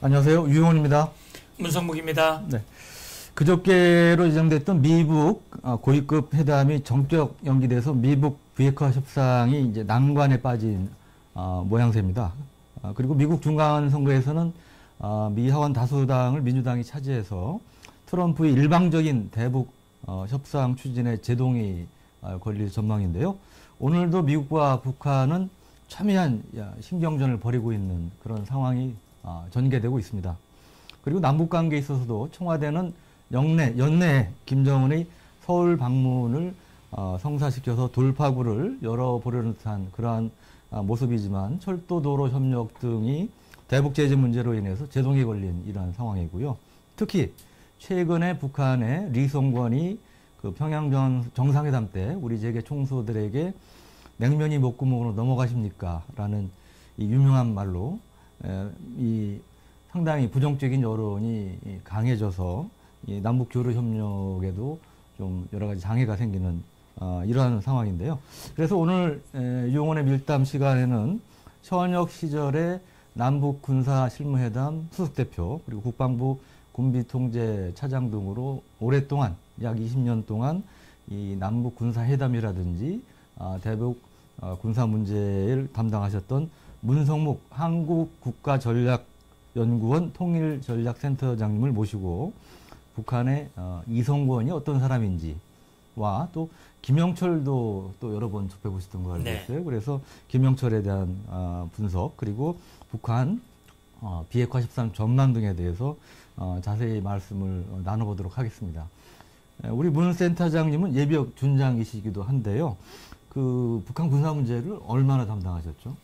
안녕하세요. 유용훈입니다. 문성묵입니다. 네. 그저께로 예정됐던 미북 고위급 회담이 전격 연기돼서 미북 비핵화 협상이 이제 난관에 빠진 모양새입니다. 그리고 미국 중간 선거에서는 미 하원 다수당을 민주당이 차지해서 트럼프의 일방적인 대북 협상 추진에 제동이 걸릴 전망인데요. 오늘도 미국과 북한은 첨예한 신경전을 벌이고 있는 그런 상황이 전개되고 있습니다. 그리고 남북 관계에 있어서도 청와대는 연내 김정은의 서울 방문을 성사시켜서 돌파구를 열어보려는 듯한 그러한 모습이지만 철도도로 협력 등이 대북 제재 문제로 인해서 제동이 걸린 이러한 상황이고요. 특히 최근에 북한의 리송권이 그 평양 정상회담 때 우리 재계 총수들에게 냉면이 목구멍으로 넘어가십니까? 라는 이 유명한 말로 이 상당히 부정적인 여론이 강해져서 이 남북 교류 협력에도 좀 여러 가지 장애가 생기는 이러한 상황인데요. 그래서 오늘 유용원의 밀담 시간에는 현역 시절의 남북 군사 실무회담 수석대표 그리고 국방부 군비통제 차장 등으로 오랫동안 약 20년 동안 이 남북 군사회담이라든지 대북 군사 문제를 담당하셨던 문성묵 한국국가전략연구원 통일전략센터장님을 모시고 북한의 이성권이 어떤 사람인지와 또 김영철도 또 여러 번 접해보셨던 거 알고 있어요. 네. 그래서 김영철에 대한 분석 그리고 북한 비핵화 13 전망 등에 대해서 자세히 말씀을 나눠보도록 하겠습니다. 우리 문 센터장님은 예비역 준장이시기도 한데요. 그 북한 군사 문제를 얼마나 담당하셨죠?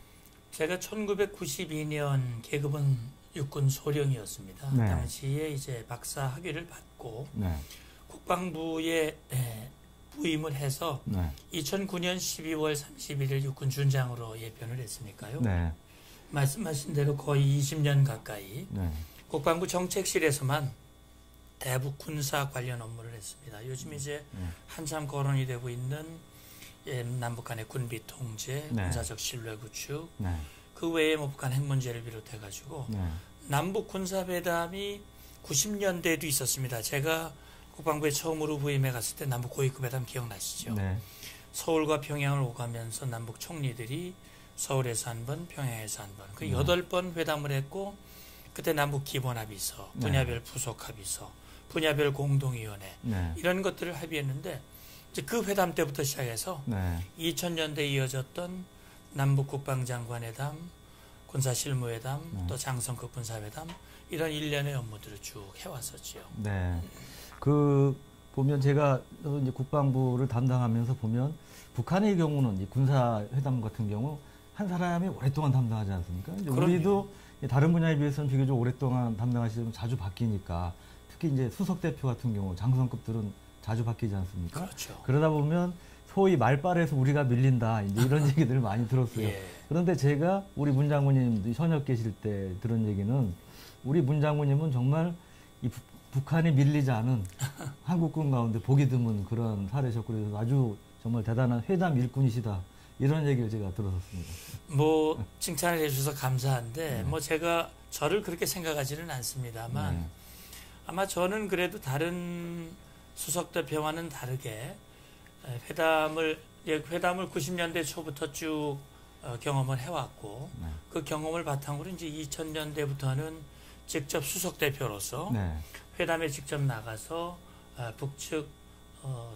제가 1992년 계급은 육군 소령이었습니다. 네. 당시에 이제 박사 학위를 받고 네. 국방부에 부임을 해서 네. 2009년 12월 31일 육군 준장으로 예편을 했으니까요. 네. 말씀하신 대로 거의 20년 가까이 네. 국방부 정책실에서만 대북 군사 관련 업무를 했습니다. 요즘 이제 한참 거론이 되고 있는 남북 간의 군비 통제, 네. 군사적 신뢰 구축, 네. 그 외에 뭐 북한 핵 문제를 비롯해 가지고 남북 군사 회담이 90년대에도 있었습니다. 제가 국방부에 처음으로 부임해 갔을 때 남북 고위급 회담 기억나시죠? 네. 서울과 평양을 오가면서 남북 총리들이 서울에서 한 번, 평양에서 한 번, 그 8번 회담을 했고 그때 남북 기본 합의서, 분야별 부속 합의서, 분야별 공동위원회 이런 것들을 합의했는데 이제 그 회담 때부터 시작해서 2000년대에 이어졌던 남북 국방장관회담, 군사실무회담, 또 장성급 군사회담 이런 일련의 업무들을 쭉 해왔었지요. 네. 그 보면 제가 이제 국방부를 담당하면서 보면 북한의 경우는 이 군사회담 같은 경우 한 사람이 오랫동안 담당하지 않습니까? 이제 우리도 다른 분야에 비해서는 비교적 오랫동안 담당하시면 자주 바뀌니까 특히 이제 수석 대표 같은 경우 장성급들은 자주 바뀌지 않습니까? 그렇죠. 그러다 보면 소위 말빨에서 우리가 밀린다 이제 이런 얘기들을 많이 들었어요. 예. 그런데 제가 우리 문 장군님 현역 계실 때 들은 얘기는 우리 문 장군님은 정말 이 북한이 밀리지 않은 한국군 가운데 보기 드문 그런 사례셨고 그래서 아주 정말 대단한 회담 일꾼이시다. 이런 얘기를 제가 들었었습니다. 뭐 칭찬을 해주셔서 감사한데 뭐 제가 저를 그렇게 생각하지는 않습니다만 아마 저는 그래도 다른 수석 대표와는 다르게 회담을 90년대 초부터 쭉 경험을 해왔고 그 경험을 바탕으로 이제 2000년대부터는 직접 수석 대표로서 회담에 직접 나가서 북측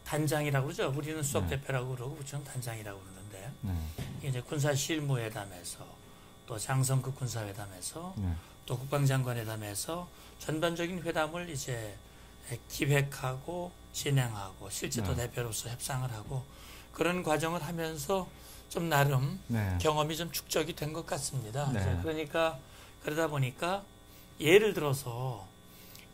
단장이라고 그러죠. 우리는 수석 대표라고 그러고 북측은 단장이라고 그러는데 이제 군사실무회담에서 또 장성급 군사회담에서 또 국방장관회담에서 전반적인 회담을 이제 기획하고 진행하고 실제 또 대표로서 협상을 하고 그런 과정을 하면서 좀 나름 경험이 좀 축적이 된 것 같습니다. 그러니까 그러다 보니까 예를 들어서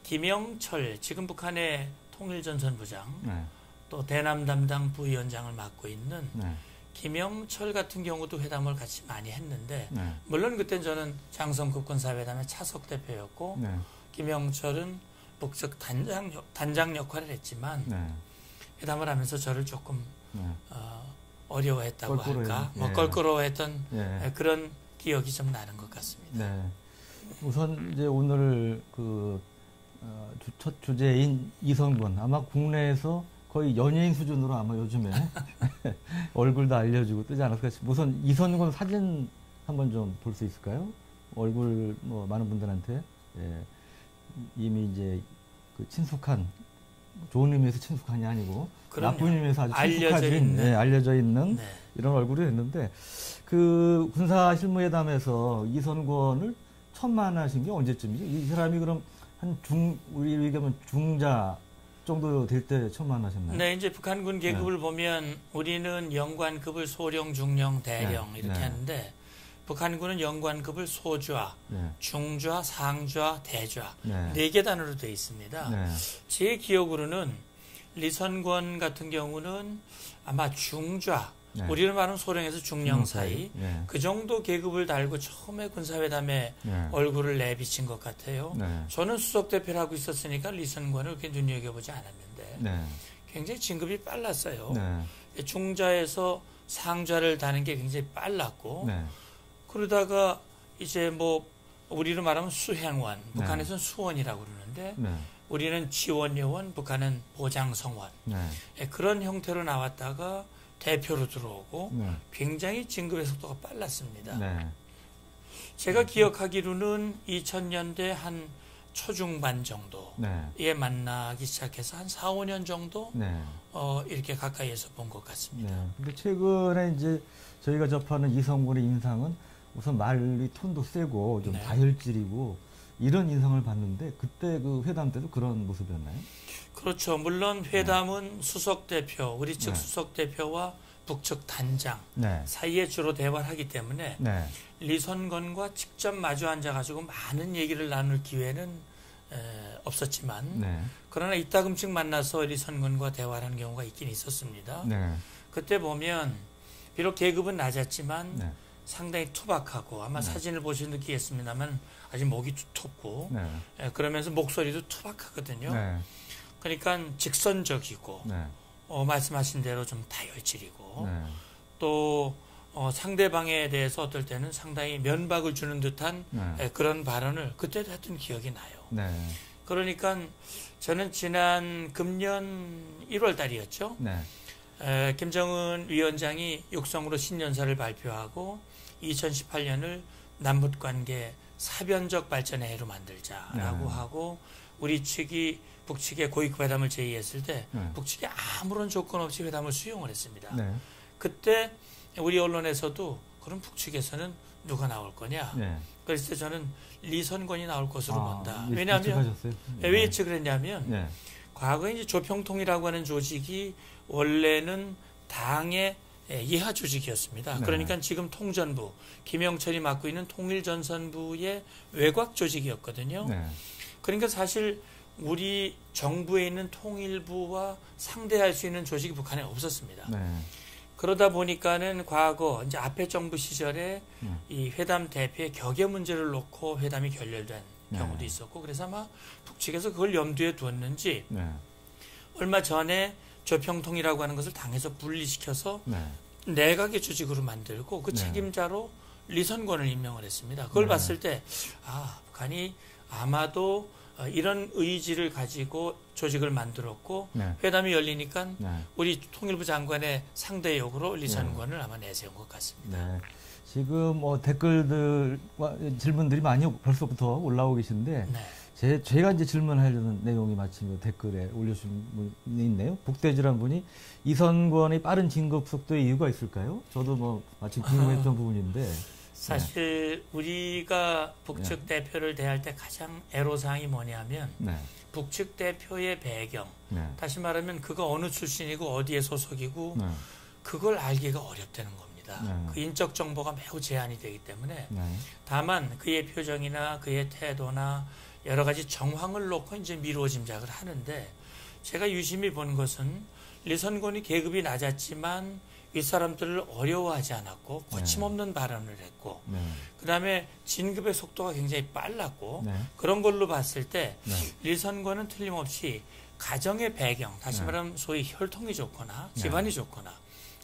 김영철 지금 북한의 통일전선부장 또 대남 담당 부위원장을 맡고 있는 김영철 같은 경우도 회담을 같이 많이 했는데 물론 그때는 저는 장성급 군사회담의 차석 대표였고 김영철은 북측 단장 역할을 했지만 회담을 하면서 저를 조금 어려워했다고 할까? 뭐 껄끄러워했던 그런 기억이 좀 나는 것 같습니다. 우선 이제 오늘 첫 주제인 이선권 아마 국내에서 거의 연예인 수준으로 아마 요즘에 얼굴도 알려주고 뜨지 않았을까 싶어요. 우선 이선권 사진 한번 좀 볼 수 있을까요? 얼굴 뭐 많은 분들한테 이미 이제 그 친숙한, 좋은 의미에서 친숙한이 아니고 그럼요. 나쁜 의미에서 아주 알려져 친숙하진 있는. 알려져 있는 네. 이런 얼굴이 됐는데 그 군사 실무회담에서 이선권을 처음 만나신 게 언제쯤이죠? 이 사람이 그럼 우리 얘기하면 중자 정도 될 때 처음 만나셨나요? 네, 이제 북한군 계급을 보면 우리는 영관급을 소령, 중령, 대령 이렇게 하는데 북한군은 영관급을 소좌, 중좌, 상좌, 대좌 네 개 단으로 되어 있습니다. 제 기억으로는 리선권 같은 경우는 아마 중좌, 우리는 말하는 소령에서 중령 사이 그 정도 계급을 달고 처음에 군사회담에 얼굴을 내비친 것 같아요. 저는 수석대표를 하고 있었으니까 리선권을 그렇게 눈여겨보지 않았는데 굉장히 진급이 빨랐어요. 중좌에서 상좌를 다는 게 굉장히 빨랐고 그러다가 이제 뭐 우리로 말하면 수행원, 북한에서는 수원이라고 그러는데 우리는 지원요원, 북한은 보장성원 그런 형태로 나왔다가 대표로 들어오고 굉장히 진급의 속도가 빨랐습니다. 제가 기억하기로는 2000년대 한 초중반 정도에 만나기 시작해서 한 4, 5년 정도 이렇게 가까이에서 본 것 같습니다. 근데 최근에 이제 저희가 접하는 이선권의 인상은 우선 말이 톤도 세고 좀 다혈질이고 이런 인상을 봤는데 그때 그 회담 때도 그런 모습이었나요? 그렇죠. 물론 회담은 수석대표, 우리 측 수석대표와 북측 단장 사이에 주로 대화를 하기 때문에 리선권과 직접 마주 앉아가지고 많은 얘기를 나눌 기회는 없었지만 그러나 이따금씩 만나서 리선권과 대화를 하는 경우가 있긴 있었습니다. 그때 보면 비록 계급은 낮았지만 상당히 투박하고 아마 사진을 보시면 느끼겠습니다만 아주 목이 두텁고 그러면서 목소리도 투박하거든요. 그러니까 직선적이고 말씀하신 대로 좀 다혈질이고 또 상대방에 대해서 어떨 때는 상당히 면박을 주는 듯한 그런 발언을 그때도 했던 기억이 나요. 그러니까 저는 지난 금년 1월 달이었죠. 김정은 위원장이 육성으로 신년사를 발표하고 2018년을 남북관계 사변적 발전의 해로 만들자라고 하고 우리 측이 북측에 고위급 회담을 제의했을 때 북측이 아무런 조건 없이 회담을 수용을 했습니다. 그때 우리 언론에서도 그럼 북측에서는 누가 나올 거냐? 그래서 저는 리선권이 나올 것으로 본다. 왜냐하면 왜 예측을 했냐면 과거에 이제 조평통이라고 하는 조직이 원래는 당의 예하 조직이었습니다. 그러니까 지금 통전부, 김영철이 맡고 있는 통일전선부의 외곽 조직이었거든요. 그러니까 사실 우리 정부에 있는 통일부와 상대할 수 있는 조직이 북한에 없었습니다. 그러다 보니까는 과거 이제 앞에 정부 시절에 이 회담 대표의 격의 문제를 놓고 회담이 결렬된 경우도 있었고 그래서 아마 북측에서 그걸 염두에 두었는지 얼마 전에 조평통이라고 하는 것을 당에서 분리시켜서 내각의 조직으로 만들고 그 책임자로 리선권을 임명을 했습니다. 그걸 봤을 때 북한이 아마도 이런 의지를 가지고 조직을 만들었고 회담이 열리니까 우리 통일부 장관의 상대 역으로 리선권을 아마 내세운 것 같습니다. 지금 댓글들과 질문들이 많이 벌써부터 올라오고 계신데 제가 이제 질문하려는 내용이 마침 댓글에 올려주신 분이 있네요. 북대지란 분이 이선권의 빠른 진급 속도의 이유가 있을까요? 저도 마침 궁금했던 부분인데. 사실 우리가 북측 대표를 대할 때 가장 애로사항이 뭐냐면 북측 대표의 배경, 다시 말하면 그가 어느 출신이고 어디에 소속이고 그걸 알기가 어렵다는 겁니다. 그 인적 정보가 매우 제한이 되기 때문에 다만 그의 표정이나 그의 태도나 여러 가지 정황을 놓고 이제 미루어 짐작을 하는데 제가 유심히 본 것은 리선권이 계급이 낮았지만 윗사람들을 어려워하지 않았고 거침없는 발언을 했고 그 다음에 진급의 속도가 굉장히 빨랐고 그런 걸로 봤을 때 리선권은 틀림없이 가정의 배경, 다시 말하면 소위 혈통이 좋거나 집안이 좋거나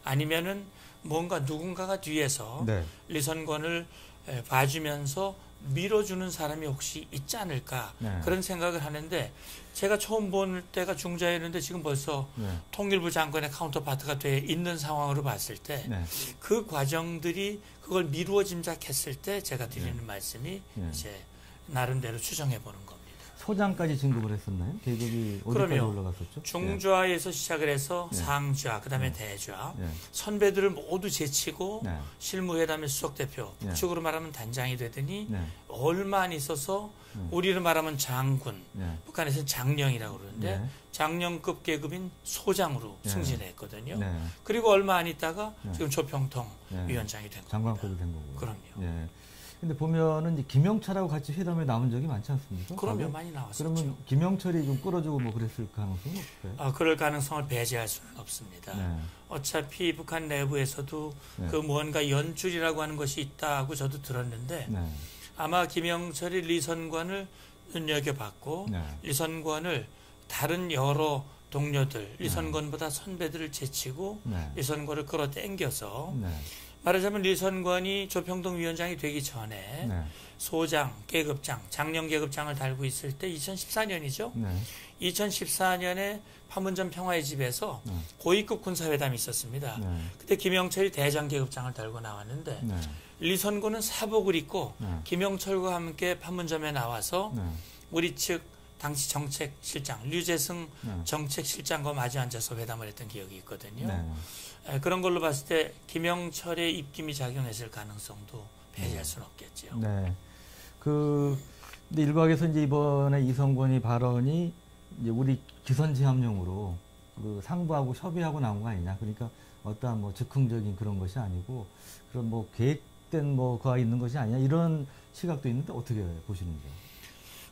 아니면은 뭔가 누군가가 뒤에서 리선권을 봐주면서 밀어주는 사람이 혹시 있지 않을까 네. 그런 생각을 하는데 제가 처음 볼 때가 중자였는데 지금 벌써 네. 통일부 장관의 카운터파트가 돼 있는 상황으로 봤을 때 그 과정들이 그걸 미루어 짐작했을 때 제가 드리는 말씀이 이제 나름대로 추정해 보는 겁니다. 소장까지 진급을 했었나요? 계급이 어디까지 그럼요. 올라갔었죠? 중좌에서 시작을 해서 상좌, 그다음에 대좌, 선배들을 모두 제치고 실무회담의 수석대표, 북측으로 말하면 단장이 되더니 얼마 안 있어서 우리로 말하면 장군, 북한에서는 장령이라고 그러는데 장령급 계급인 소장으로 승진했거든요. 그리고 얼마 안 있다가 지금 조평통 위원장이 된 겁니다. 장관급이 된 거고요. 그럼요. 근데 보면은 이제 김영철하고 같이 회담에 나온 적이 많지 않습니까? 그러면 많이 나왔었죠. 그러면 김영철이 좀 끌어주고 뭐 그랬을 가능성은 없을까요? 그럴 가능성을 배제할 수는 없습니다. 어차피 북한 내부에서도 그 무언가 연줄이라고 하는 것이 있다고 저도 들었는데 아마 김영철이 리선관을 눈여겨봤고 리선관을 다른 여러 동료들, 리선관보다 선배들을 제치고 리선관을 끌어당겨서 말하자면 리선관이 조평동 위원장이 되기 전에 소장, 계급장, 장령 계급장을 달고 있을 때 2014년이죠. 2014년에 판문점 평화의 집에서 고위급 군사회담이 있었습니다. 그때 김영철이 대장 계급장을 달고 나왔는데 리선관은 사복을 입고 김영철과 함께 판문점에 나와서 우리 측 당시 정책실장 류재승 정책실장과 마주 앉아서 회담을 했던 기억이 있거든요. 그런 걸로 봤을 때 김영철의 입김이 작용했을 가능성도 배제할 수는 없겠죠. 근데 일각에서 이제 이번에 이성권이 발언이 이제 우리 기선제압용으로 그 상부하고 협의하고 나온 거 아니냐. 그러니까 어떠한 뭐 즉흥적인 그런 것이 아니고 그런 뭐 계획된 뭐가 있는 것이 아니냐. 이런 시각도 있는데 어떻게 보시는지요?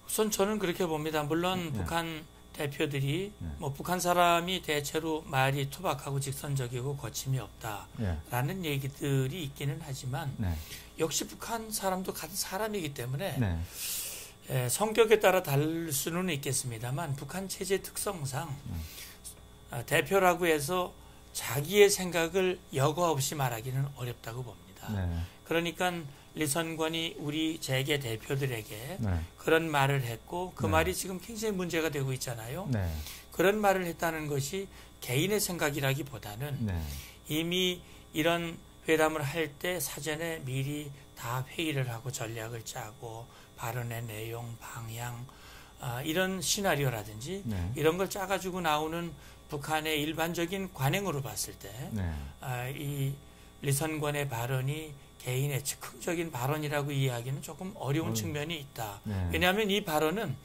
우선 저는 그렇게 봅니다. 물론 북한 대표들이 뭐 북한 사람이 대체로 말이 투박하고 직선적이고 거침이 없다라는 얘기들이 있기는 하지만 역시 북한 사람도 같은 사람이기 때문에 성격에 따라 다를 수는 있겠습니다만 북한 체제 특성상 대표라고 해서 자기의 생각을 여과 없이 말하기는 어렵다고 봅니다. 그러니까 리선관이 우리 재계 대표들에게 그런 말을 했고 그 말이 지금 굉장히 문제가 되고 있잖아요. 그런 말을 했다는 것이 개인의 생각이라기보다는 이미 이런 회담을 할 때 사전에 미리 다 회의를 하고 전략을 짜고 발언의 내용, 방향 이런 시나리오라든지 이런 걸 짜가지고 나오는 북한의 일반적인 관행으로 봤을 때 이 리선관의 발언이 개인의 즉흥적인 발언이라고 이해하기는 조금 어려운 측면이 있다. 왜냐하면 이 발언은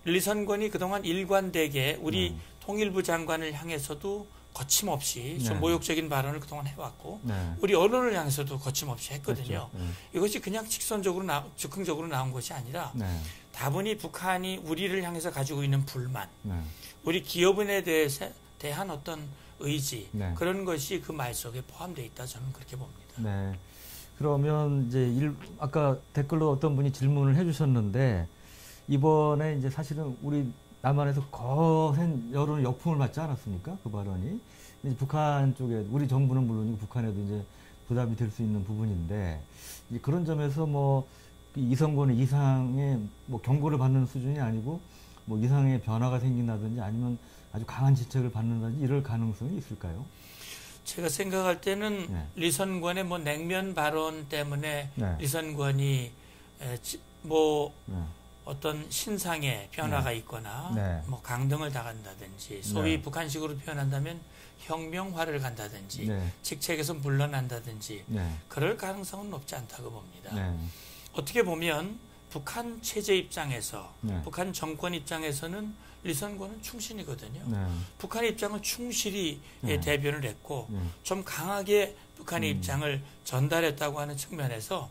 리선관이 그동안 일관되게 우리 통일부 장관을 향해서도 거침없이 좀 모욕적인 발언을 그동안 해왔고 우리 언론을 향해서도 거침없이 했거든요. 이것이 그냥 직선적으로 즉흥적으로 나온 것이 아니라 다분히 북한이 우리를 향해서 가지고 있는 불만, 우리 기업인에 대한 어떤 의지 그런 것이 그 말 속에 포함되어 있다. 저는 그렇게 봅니다. 그러면 이제 아까 댓글로 어떤 분이 질문을 해주셨는데 이번에 이제 사실은 우리 남한에서 거센 여론 역풍을 맞지 않았습니까? 그 발언이 이제 북한 쪽에 우리 정부는 물론이고 북한에도 이제 부담이 될 수 있는 부분인데 이제 그런 점에서 뭐 이성권의 이상의 뭐 경고를 받는 수준이 아니고 뭐 이상의 변화가 생긴다든지 아니면 아주 강한 지적을 받는다든지 이럴 가능성이 있을까요? 제가 생각할 때는 리선관의 뭐 냉면 발언 때문에 리선관이 뭐 어떤 신상의 변화가 있거나 뭐 강등을 당한다든지 소위 북한식으로 표현한다면 혁명화를 간다든지 직책에서 물러난다든지 그럴 가능성은 높지 않다고 봅니다. 어떻게 보면 북한 체제 입장에서 북한 정권 입장에서는 리선관은 충신이거든요. 북한의 입장을 충실히 대변을 했고 좀 강하게 북한의 입장을 전달했다고 하는 측면에서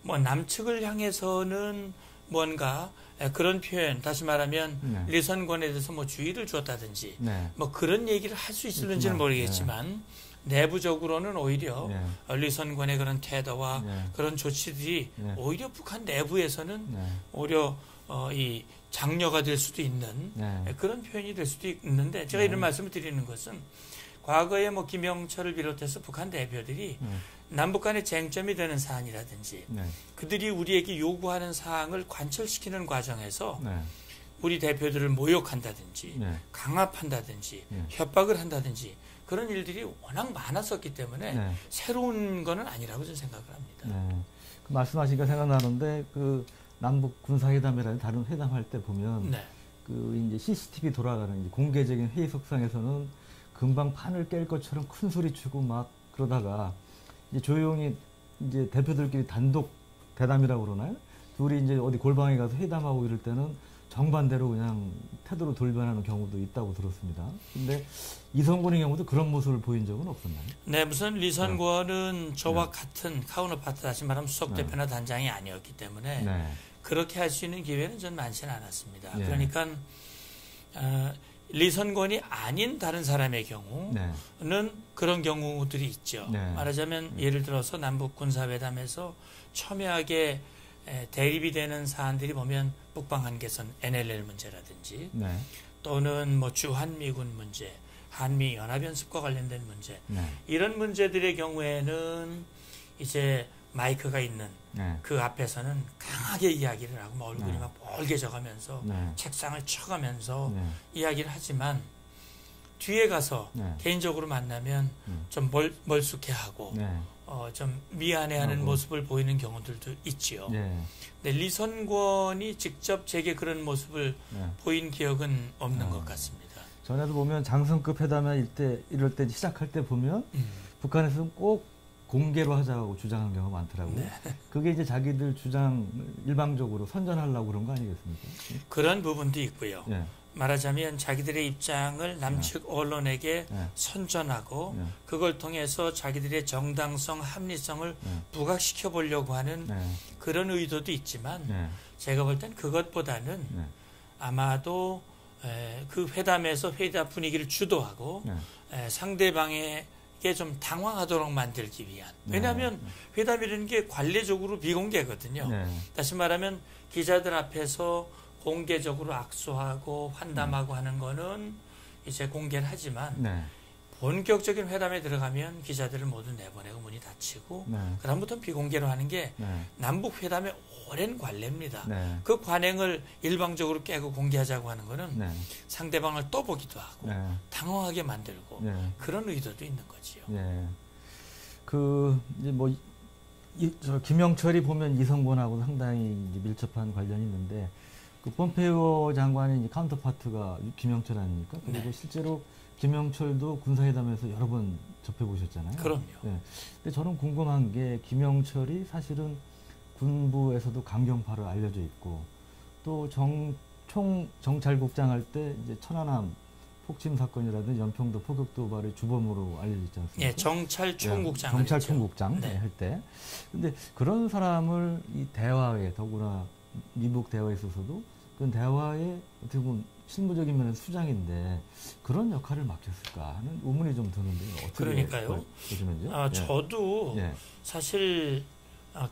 뭐 남측을 향해서는 뭔가 그런 표현, 다시 말하면 리선관에 대해서 뭐 주의를 주었다든지 뭐 그런 얘기를 할 수 있을는지는 모르겠지만 내부적으로는 오히려 리선관의 그런 태도와 그런 조치들이 오히려 북한 내부에서는 오히려 이 장려가 될 수도 있는 그런 표현이 될 수도 있는데 제가 이런 말씀을 드리는 것은 과거에 뭐 김영철을 비롯해서 북한 대표들이 남북 간의 쟁점이 되는 사안이라든지 네. 그들이 우리에게 요구하는 사항을 관철시키는 과정에서 네. 우리 대표들을 모욕한다든지 네. 강압한다든지 네. 협박을 한다든지 그런 일들이 워낙 많았었기 때문에 네. 새로운 거는 아니라고 저는 생각을 합니다. 네. 그 말씀하시니까 생각나는데 그 남북 군사회담이라는 다른 회담할 때 보면 네. 그 이제 CCTV 돌아가는 이제 공개적인 회의석상에서는 금방 판을 깰 것처럼 큰 소리 치고 막 그러다가 이제 조용히 이제 대표들끼리 단독 대담이라고 그러나요? 둘이 이제 어디 골방에 가서 회담하고 이럴 때는 정반대로 그냥 태도로 돌변하는 경우도 있다고 들었습니다. 근데 이성곤의 경우도 그런 모습을 보인 적은 없었나요? 네, 무슨 리선권은 저와 네. 같은 카운터파트 다시 말하면 수석 네. 대표나 단장이 아니었기 때문에 네. 그렇게 할 수 있는 기회는 전 많지는 않았습니다. 네. 그러니까 리선권이 아닌 다른 사람의 경우는 네. 그런 경우들이 있죠. 네. 말하자면 예를 들어서 남북 군사회담에서 첨예하게 대립이 되는 사안들이 보면 북방 한계선 NLL 문제라든지 네. 또는 뭐 주한미군 문제, 한미 연합연습과 관련된 문제 네. 이런 문제들의 경우에는 이제 마이크가 있는 네. 그 앞에서는 강하게 이야기를 하고 막 얼굴이 네. 막 벌게져가면서 네. 책상을 쳐가면서 네. 이야기를 하지만 뒤에 가서 네. 개인적으로 만나면 좀 멀쑥해하고 네. 좀 미안해하는 하고. 모습을 보이는 경우들도 있지요. 네. 근데 리선권이 직접 제게 그런 모습을 네. 보인 기억은 없는 것 같습니다. 전에도 보면 장성급 회담회 이럴 때 시작할 때 보면 북한에서는 꼭 공개로 하자고 주장한 경우가 많더라고요. 네. 그게 이제 자기들 주장을 일방적으로 선전하려고 그런 거 아니겠습니까? 그런 부분도 있고요. 예. 말하자면 자기들의 입장을 남측 언론에게 네. 선전하고 네. 그걸 통해서 자기들의 정당성, 합리성을 네. 부각시켜 보려고 하는 네. 그런 의도도 있지만 네. 제가 볼 땐 그것보다는 네. 아마도 그 회담에서 회담 분위기를 주도하고 네. 상대방에게 좀 당황하도록 만들기 위한. 왜냐하면 회담이라는 게 관례적으로 비공개거든요. 네. 다시 말하면 기자들 앞에서 공개적으로 악수하고 환담하고 하는 거는 이제 공개를 하지만 네. 본격적인 회담에 들어가면 기자들을 모두 내보내고 문이 닫히고 네. 그다음부터는 비공개로 하는 게 네. 남북 회담의 오랜 관례입니다. 네. 그 관행을 일방적으로 깨고 공개하자고 하는 거는 네. 상대방을 떠보기도 하고 네. 당황하게 만들고 네. 그런 의도도 있는 거지요. 네. 그 이제 뭐 저 김영철이 보면 이성곤하고 상당히 이제 밀접한 관련이 있는데 그 폼페이오 장관의 이제 카운터파트가 김영철 아닙니까? 그리고 네. 실제로 김영철도 군사회담에서 여러 번 접해 보셨잖아요. 그럼요. 네. 근데 저는 궁금한 게 김영철이 사실은 군부에서도 강경파로 알려져 있고 또 정찰국장 할 때 이제 천안함 폭침 사건이라든지 연평도 포격 도발의 주범으로 알려져 있지 않습니까? 예, 정찰총국장. 정찰총국장 네. 할 때. 근데 그런 사람을 이 대화에 더구나 미북 대화에 있어서도 그런 대화에 어떻게 보면 실무적인 면에서 수장인데 그런 역할을 맡겼을까 하는 의문이 좀 드는데요. 어떻게 그러니까요. 보시면요? 저도 예. 사실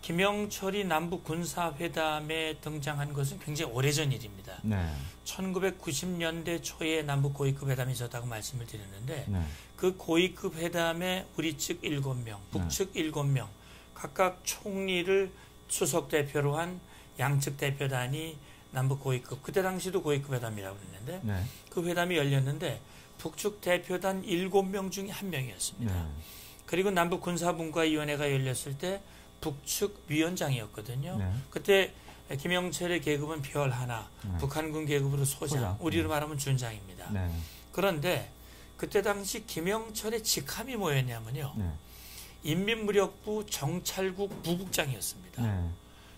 김영철이 남북 군사회담에 등장한 것은 굉장히 오래전 일입니다. 네. 1990년대 초에 남북 고위급 회담이 있었다고 말씀을 드렸는데 네. 그 고위급 회담에 우리 측 7명, 북측 7명 각각 총리를 수석 대표로 한 양측 대표단이 남북 고위급, 그때 당시도 고위급 회담이라고 그랬는데 네. 그 회담이 열렸는데 북측 대표단 7명 중에 1명이었습니다. 네. 그리고 남북 군사분과위원회가 열렸을 때 북측 위원장이었거든요. 네. 그때 김영철의 계급은 별 하나, 네. 북한군 계급으로 소장, 우리로 네. 말하면 준장입니다. 네. 그런데 그때 당시 김영철의 직함이 뭐였냐면요. 네. 인민무력부 정찰국 부국장이었습니다. 네.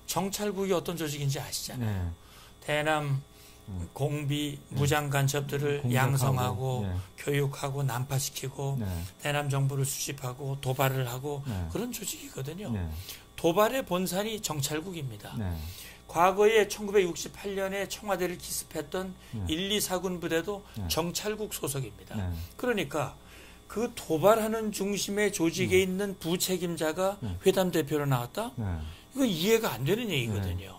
정찰국이 어떤 조직인지 아시잖아요. 네. 대남 공비, 무장 간첩들을 공격하고, 양성하고 네. 교육하고 난파시키고 네. 대남 정부를 수집하고 도발을 하고 네. 그런 조직이거든요. 네. 도발의 본산이 정찰국입니다. 네. 과거에 1968년에 청와대를 기습했던 네. 1, 2, 4군 부대도 네. 정찰국 소속입니다. 네. 그러니까 그 도발하는 중심의 조직에 있는 부책임자가 회담 대표로 나왔다? 네. 이건 이해가 안 되는 얘기거든요.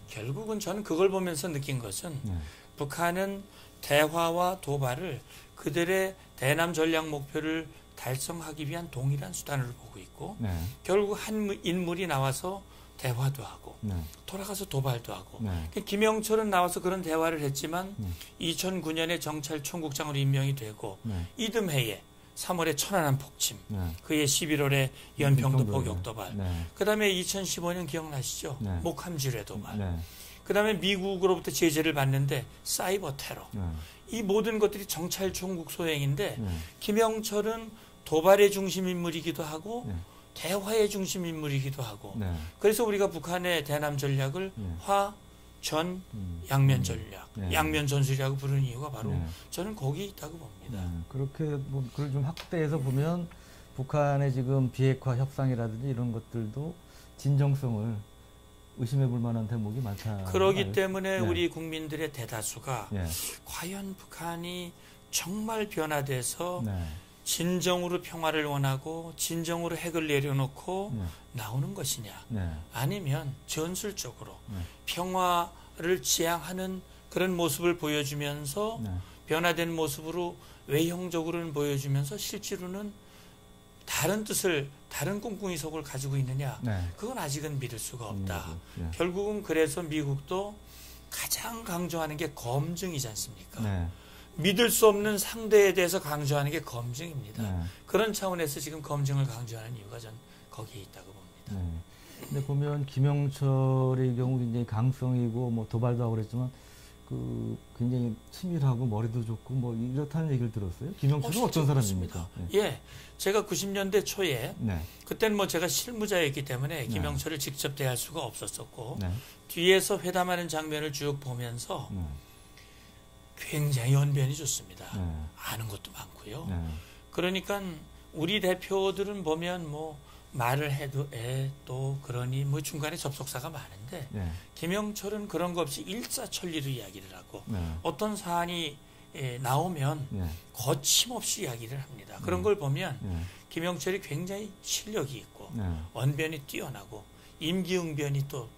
결국은 저는 그걸 보면서 느낀 것은 네. 북한은 대화와 도발을 그들의 대남 전략 목표를 달성하기 위한 동일한 수단으로 보고 있고 네. 결국 한 인물이 나와서 대화도 하고 네. 돌아가서 도발도 하고 네. 김영철은 나와서 그런 대화를 했지만 2009년에 정찰총국장으로 임명이 되고 네. 이듬해에 3월에 천안함 폭침, 네. 그해 11월에 연평도 연평도에. 포격 도발, 네. 그 다음에 2015년 기억나시죠? 네. 목함지뢰 도발, 네. 그 다음에 미국으로부터 제재를 받는데 사이버 테러, 네. 이 모든 것들이 정찰총국 소행인데 네. 김영철은 도발의 중심 인물이기도 하고 네. 대화의 중심 인물이기도 하고 네. 그래서 우리가 북한의 대남 전략을 네. 화, 전, 양면 전략, 네. 양면 전술이라고 부르는 이유가 바로 네. 저는 거기에 있다고 봅니다. 네. 그렇게 뭐 그걸 좀 확대해서 보면 북한의 지금 비핵화 협상이라든지 이런 것들도 진정성을 의심해 볼 만한 대목이 많다. 그러기 때문에 네. 우리 국민들의 대다수가 네. 과연 북한이 정말 변화돼서 네. 진정으로 평화를 원하고 진정으로 핵을 내려놓고 네. 나오는 것이냐 네. 아니면 전술적으로 네. 평화를 지향하는 그런 모습을 보여주면서 네. 변화된 모습으로 외형적으로는 보여주면서 실제로는 다른 뜻을 다른 꿍꿍이 속을 가지고 있느냐 네. 그건 아직은 믿을 수가 없다. 네. 결국은 그래서 미국도 가장 강조하는 게 검증이지 않습니까? 네. 믿을 수 없는 상대에 대해서 강조하는 게 검증입니다. 네. 그런 차원에서 지금 검증을 강조하는 이유가 전 거기에 있다고 봅니다. 네. 근데 보면 김영철의 경우 굉장히 강성이고 뭐 도발도 하고 그랬지만 그 굉장히 치밀하고 머리도 좋고 뭐 이렇다는 얘기를 들었어요. 김영철은 어떤 사람입니까? 네. 예, 제가 90년대 초에 네. 그때는 뭐 제가 실무자였기 때문에 김영철을 직접 대할 수가 없었었고 네. 뒤에서 회담하는 장면을 쭉 보면서 네. 굉장히 언변이 좋습니다. 네. 아는 것도 많고요. 네. 그러니까 우리 대표들은 보면 뭐 말을 해도 또 그러니 뭐 중간에 접속사가 많은데 네. 김영철은 그런 거 없이 일사천리로 이야기를 하고 네. 어떤 사안이 나오면 네. 거침없이 이야기를 합니다. 그런 걸 보면 네. 김영철이 굉장히 실력이 있고 네. 언변이 뛰어나고 임기응변이 또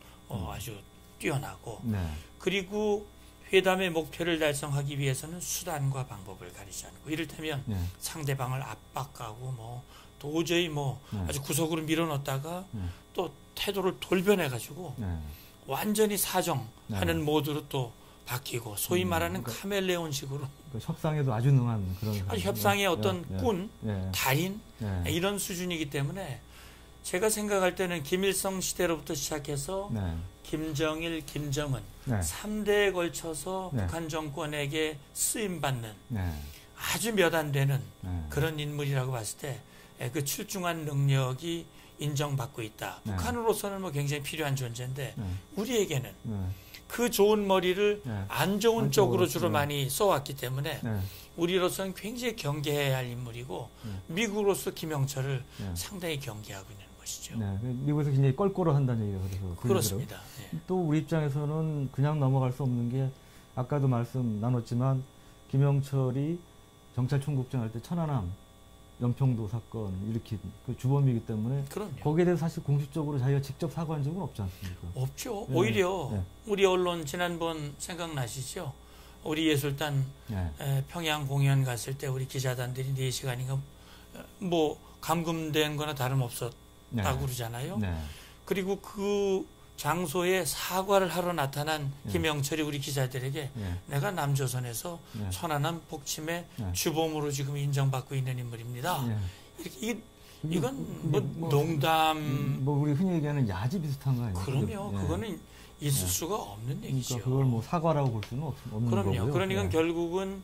아주 뛰어나고 네. 그리고 회담의 목표를 달성하기 위해서는 수단과 방법을 가리지 않고 이를테면 네. 상대방을 압박하고 뭐 도저히 뭐 네. 아주 구석으로 밀어넣다가 네. 또 태도를 돌변해 가지고 네. 완전히 사정하는 네. 모드로 또 바뀌고 소위 말하는 그러니까 카멜레온식으로 그 협상에도 아주 능한 그런 사람. 협상의 어떤 네. 꾼, 네. 달인 네. 이런 수준이기 때문에 제가 생각할 때는 김일성 시대로부터 시작해서 네. 김정일, 김정은 네. 3대에 걸쳐서 네. 북한 정권에게 쓰임받는 네. 아주 몇 안 되는 네. 그런 인물이라고 봤을 때 그 출중한 능력이 인정받고 있다. 네. 북한으로서는 뭐 굉장히 필요한 존재인데 네. 우리에게는 네. 그 좋은 머리를 네. 안 좋은 안 쪽으로 쪽으로, 주로 네. 많이 써왔기 때문에 네. 우리로서는 굉장히 경계해야 할 인물이고 미국으로서 김영철을 네. 상당히 경계하고 있는 것이죠. 네. 미국에서 굉장히 껄끄러 한다는 얘기가 그래서 그렇습니다. 예. 또 우리 입장에서는 그냥 넘어갈 수 없는 게 아까도 말씀 나눴지만 김영철이 경찰총국장 할 때 천안함 연평도 사건 일으킨 그 주범이기 때문에 그럼요. 거기에 대해서 사실 공식적으로 자기가 직접 사과한 적은 없지 않습니까? 없죠. 네. 오히려 네. 우리 언론 지난번 생각나시죠? 우리 예술단 네. 평양 공연 갔을 때 우리 기자단들이 4시간인가 뭐 감금된 거나 다름없었다고 네. 그러잖아요. 네. 그리고 그 장소에 사과를 하러 나타난 네. 김영철이 우리 기자들에게 네. 내가 남조선에서 네. 천안함 폭침의 네. 주범으로 지금 인정받고 있는 인물입니다. 네. 이렇게 이게 이건 뭐 뭐, 농담 뭐 우리 흔히 얘기하는 야지 비슷한 거 아니에요? 그럼요. 네. 그거는 있을 네. 수가 없는 얘기죠. 그러니까 그걸 뭐 사과라고 볼 수는 없는 그럼요. 거고요. 그러니까 네. 결국은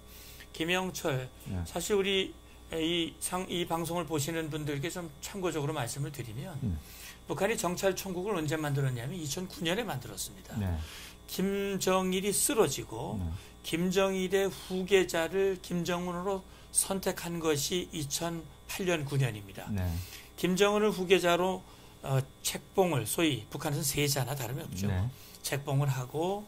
김영철 네. 사실 우리 이 방송을 보시는 분들께 좀 참고적으로 말씀을 드리면 북한이 정찰총국을 언제 만들었냐면 2009년에 만들었습니다. 네. 김정일이 쓰러지고 네. 김정일의 후계자를 김정은으로 선택한 것이 2008년 9년입니다. 네. 김정은을 후계자로 책봉을 소위 북한에서 세자나 다름이 없죠. 네. 책봉을 하고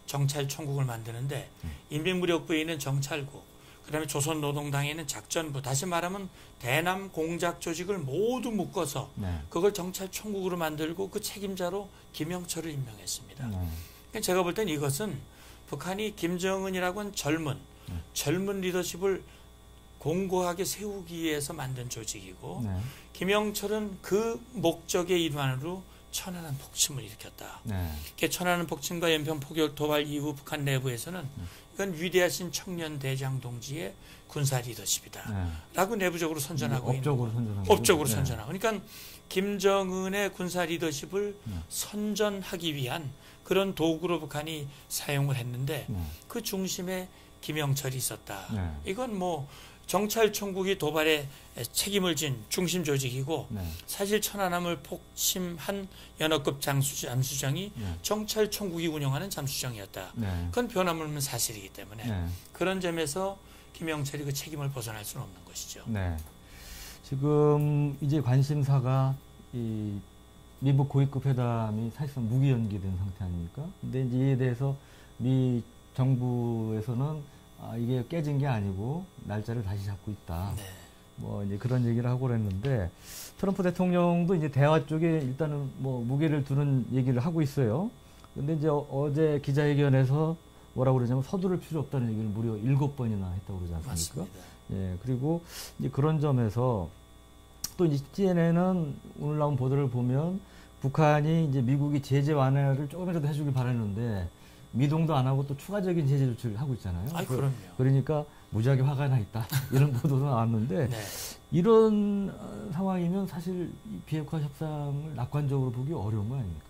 정찰총국을 만드는데 인민무력부에 있는 정찰국 그다음에 조선노동당에 있는 작전부 다시 말하면 대남 공작 조직을 모두 묶어서 네. 그걸 정찰총국으로 만들고 그 책임자로 김영철을 임명했습니다. 네. 그러니까 제가 볼 땐 이것은 북한이 김정은이라고 하는 젊은 리더십을 공고하게 세우기 위해서 만든 조직이고 네. 김영철은 그 목적의 일환으로 천안함 폭침을 일으켰다. 네. 천안함 폭침과 연평 포격 도발 이후 북한 내부에서는 이건 위대하신 청년 대장 동지의 군사 리더십이다. 네. 라고 내부적으로 선전하고 업적으로 있는 선전하고 업적으로 네. 선전하고. 그러니까 김정은의 군사 리더십을 선전하기 위한 그런 도구로 북한이 사용을 했는데 네. 그 중심에 김영철이 있었다. 네. 이건 뭐 정찰총국이 도발에 책임을 진 중심 조직이고 네. 사실 천안함을 폭침한 연합급 잠수정이 네. 정찰총국이 운영하는 잠수정이었다. 네. 그건 변함없는 사실이기 때문에 네. 그런 점에서 김영철이 그 책임을 벗어날 수는 없는 것이죠. 네. 지금 이제 관심사가 이 미북 고위급 회담이 사실상 무기 연기된 상태 아닙니까? 근데 이제 이에 대해서 미 정부에서는 이게 깨진 게 아니고 날짜를 다시 잡고 있다. 네. 뭐 이제 그런 얘기를 하고 그랬는데 트럼프 대통령도 이제 대화 쪽에 일단은 뭐 무게를 두는 얘기를 하고 있어요. 근데 이제 어제 기자회견에서 뭐라고 그러냐면 서두를 필요 없다는 얘기를 무려 7번이나 했다고 그러지 않습니까? 맞습니다. 예, 그리고 이제 그런 점에서 또 이제 CNN은 오늘 나온 보도를 보면 북한이 이제 미국이 제재 완화를 조금이라도 해주길 바랐는데 미동도 안 하고 또 추가적인 제재 조치를 하고 있잖아요. 그럼요. 그러니까 무지하게 화가 나 있다. 이런 보도도 나왔는데 네. 이런 상황이면 사실 이 비핵화 협상을 낙관적으로 보기 어려운 거 아닙니까?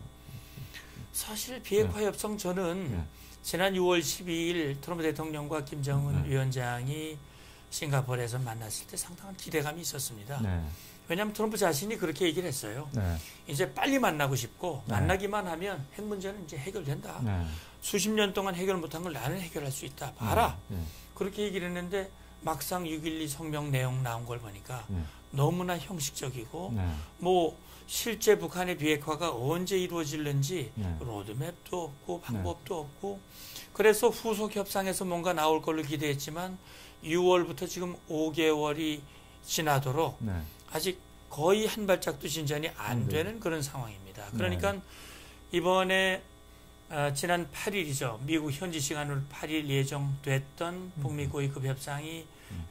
사실 비핵화 협상 저는 네. 지난 6월 12일 트럼프 대통령과 김정은 네. 위원장이 싱가포르에서 만났을 때 상당한 기대감이 있었습니다. 네. 왜냐하면 트럼프 자신이 그렇게 얘기를 했어요. 네. 이제 빨리 만나고 싶고 네. 만나기만 하면 핵 문제는 이제 해결된다. 네. 수십 년 동안 해결 못한 걸 나는 해결할 수 있다. 봐라. 네. 그렇게 얘기를 했는데 막상 6.12 성명 내용 나온 걸 보니까 네. 너무나 형식적이고 네. 뭐 실제 북한의 비핵화가 언제 이루어질는지 네. 로드맵도 없고 방법도 없고 그래서 후속 협상에서 뭔가 나올 걸로 기대했지만 6월부터 지금 5개월이 지나도록 네. 아직 거의 한 발짝도 진전이 안 되는 그런 상황입니다. 그러니까 이번에 지난 8일이죠. 미국 현지 시간으로 8일 예정됐던 북미 고위급 협상이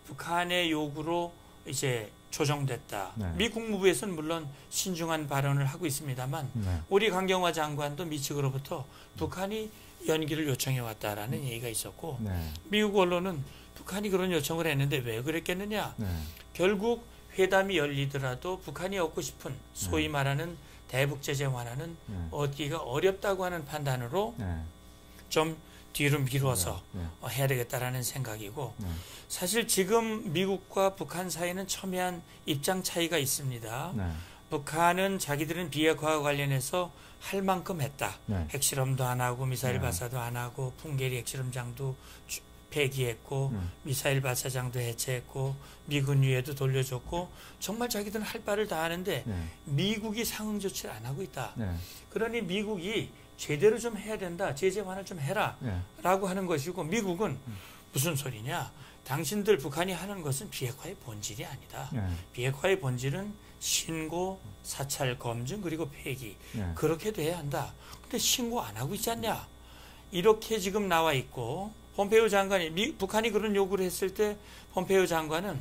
북한의 요구로 이제 조정됐다. 네. 미 국무부에서는 물론 신중한 발언을 하고 있습니다만 네. 우리 강경화 장관도 미 측으로부터 북한이 연기를 요청해 왔다라는 얘기가 있었고 네. 미국 언론은 북한이 그런 요청을 했는데 왜 그랬겠느냐. 네. 결국 회담이 열리더라도 북한이 얻고 싶은 소위 말하는 대북 제재 완화는 얻기가 어렵다고 하는 판단으로 네. 좀 뒤로 미뤄서 네. 해야 되겠다라는 생각이고 네. 사실 지금 미국과 북한 사이는 첨예한 입장 차이가 있습니다. 네. 북한은 자기들은 비핵화와 관련해서 할 만큼 했다. 네. 핵실험도 안 하고 미사일 네. 발사도 안 하고 풍계리 핵실험장도 폐기했고 미사일 발사장도 해체했고 미군 위에도 돌려줬고 정말 자기들은 할 바를 다 하는데 네. 미국이 상응 조치를 안 하고 있다. 네. 그러니 미국이 제대로 좀 해야 된다. 제재 완화를 좀 해라. 네. 라고 하는 것이고 미국은 무슨 소리냐. 당신들 북한이 하는 것은 비핵화의 본질이 아니다. 네. 비핵화의 본질은 신고, 사찰 검증 그리고 폐기. 네. 그렇게 돼야 한다. 근데 신고 안 하고 있지 않냐. 이렇게 지금 나와 있고 폼페이오 장관이 북한이 그런 요구를 했을 때 폼페이오 장관은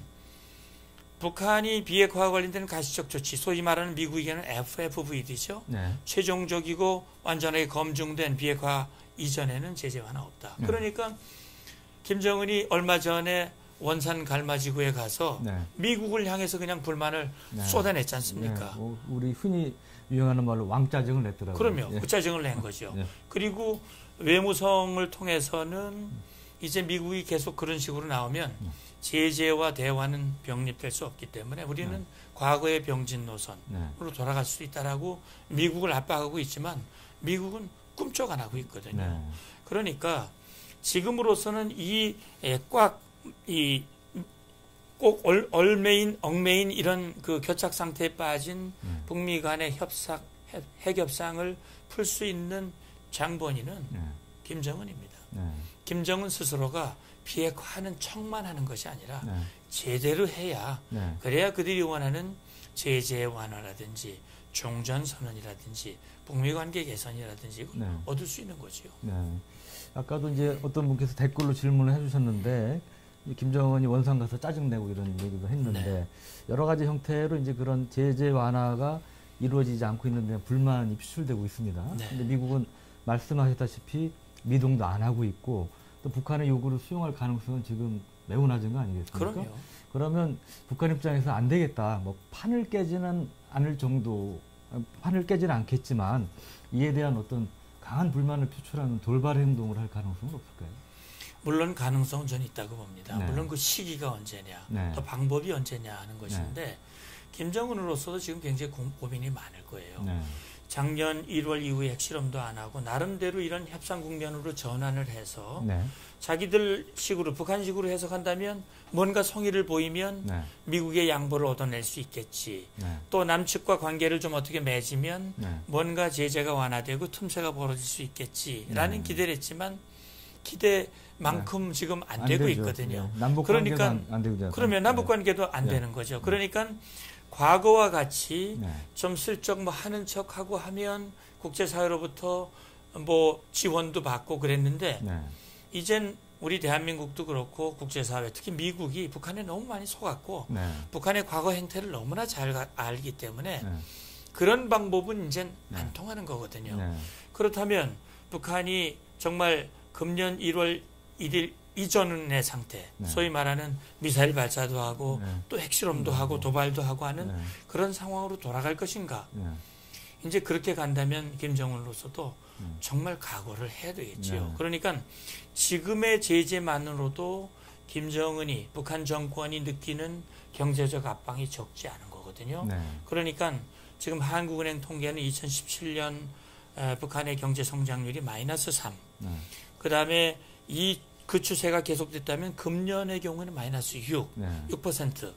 북한이 비핵화와 관련된 가시적 조치, 소위 말하는 미국에게는 FFVD죠. 네. 최종적이고 완전하게 검증된 비핵화 이전에는 제재 완화 없다. 네. 그러니까 김정은이 얼마 전에 원산 갈마지구에 가서 네. 미국을 향해서 그냥 불만을 네. 쏟아냈지 않습니까? 네. 뭐 우리 흔히 유행하는 말로 왕짜증을 냈더라고요. 그럼요. 예. 구짜증을 낸 거죠. 예. 그리고 외무성을 통해서는 이제 미국이 계속 그런 식으로 나오면 제재와 대화는 병립될 수 없기 때문에 우리는 과거의 병진 노선으로 돌아갈 수 있다라고 미국을 압박하고 있지만 미국은 꿈쩍 안 하고 있거든요. 네. 그러니까 지금으로서는 꼭 얽매인 이런 그 교착 상태에 빠진 북미 간의 핵 협상을 풀 수 있는 장본인은 김정은입니다. 김정은 스스로가 비핵화하는 척만 하는 것이 아니라 제대로 해야 그래야 그들이 원하는 제재 완화라든지 종전선언이라든지 북미 관계 개선이라든지 얻을 수 있는 거죠. 네. 아까도 이제 어떤 분께서 댓글로 질문을 해주셨는데 김정은이 원산 가서 짜증내고 이런 얘기도 했는데 네. 여러 가지 형태로 이제 그런 제재 완화가 이루어지지 않고 있는데 불만이 표출되고 있습니다. 네. 근데 미국은 말씀하셨다시피 미동도 안 하고 있고 또 북한의 요구를 수용할 가능성은 지금 매우 낮은 거 아니겠습니까? 그럼요. 그러면 북한 입장에서 안 되겠다. 뭐 판을 깨지는 않을 정도, 판을 깨지는 않겠지만 이에 대한 어떤 강한 불만을 표출하는 돌발 행동을 할 가능성은 없을까요? 물론 가능성은 전 있다고 봅니다. 네. 물론 그 시기가 언제냐, 네. 또 방법이 언제냐 하는 것인데 김정은으로서도 지금 굉장히 고민이 많을 거예요. 네. 작년 1월 이후에 핵실험도 안 하고 나름대로 이런 협상 국면으로 전환을 해서 네. 자기들 식으로 북한식으로 해석한다면 뭔가 성의를 보이면 네. 미국의 양보를 얻어낼 수 있겠지. 네. 또 남측과 관계를 좀 어떻게 맺으면 네. 뭔가 제재가 완화되고 틈새가 벌어질 수 있겠지라는 네. 기대를 했지만 기대만큼 지금 안 되고 되죠. 있거든요. 네. 남북 그러니까 관계가 안 되죠. 그러면 남북 관계도 안 네. 되는 거죠. 그러니까 과거와 같이 네. 좀 슬쩍 뭐 하는 척하고 하면 국제사회로부터 뭐 지원도 받고 그랬는데 네. 이젠 우리 대한민국도 그렇고 국제사회 특히 미국이 북한에 너무 많이 속았고 네. 북한의 과거 행태를 너무나 잘 알기 때문에 네. 그런 방법은 이젠 네. 안 통하는 거거든요. 네. 그렇다면 북한이 정말 금년 1월 1일 이전의 상태, 네. 소위 말하는 미사일 발사도 하고 네. 또 핵실험도 하고 도발도 하고 하는 네. 그런 상황으로 돌아갈 것인가? 네. 이제 그렇게 간다면 김정은으로서도 정말 각오를 해야 되겠지요. 네. 그러니까 지금의 제재만으로도 김정은이 북한 정권이 느끼는 경제적 압박이 적지 않은 거거든요. 네. 그러니까 지금 한국은행 통계는 2017년 북한의 경제 성장률이 마이너스 3. 네. 그다음에 그 추세가 계속됐다면 금년의 경우에는 마이너스 6, 네. 6%.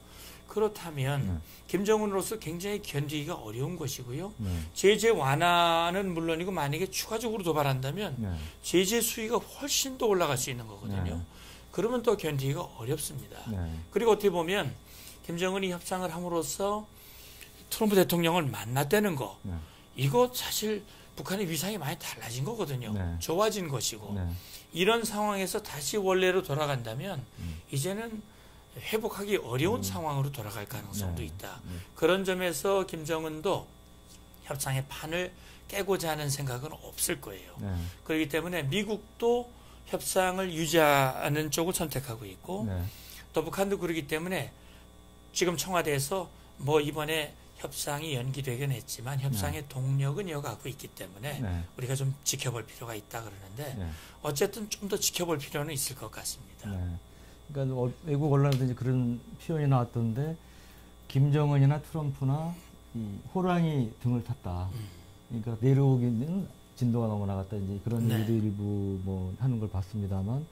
그렇다면 네. 김정은으로서 굉장히 견디기가 어려운 것이고요. 네. 제재 완화는 물론이고 만약에 추가적으로 도발한다면 네. 제재 수위가 훨씬 더 올라갈 수 있는 거거든요. 네. 그러면 또 견디기가 어렵습니다. 네. 그리고 어떻게 보면 김정은이 협상을 함으로써 트럼프 대통령을 만났다는 거 네. 이거 사실 북한의 위상이 많이 달라진 거거든요. 네. 좋아진 것이고 네. 이런 상황에서 다시 원래로 돌아간다면 이제는 회복하기 어려운 상황으로 돌아갈 가능성도 네. 있다. 네. 그런 점에서 김정은도 협상의 판을 깨고자 하는 생각은 없을 거예요. 네. 그렇기 때문에 미국도 협상을 유지하는 쪽을 선택하고 있고 네. 또 북한도 그렇기 때문에 지금 청와대에서 뭐 이번에 협상이 연기되긴 했지만 협상의 동력은 이어가고 있기 때문에 네. 우리가 좀 지켜볼 필요가 있다 그러는데 네. 어쨌든 좀 더 지켜볼 필요는 있을 것 같습니다. 네. 그러니까 외국 언론에도 이제 그런 표현이 나왔던데 김정은이나 트럼프나 이 호랑이 등을 탔다. 그러니까 내려오기는 진도가 너무 나갔다. 이제 그런 네. 얘기도 일부 뭐 하는 걸 봤습니다만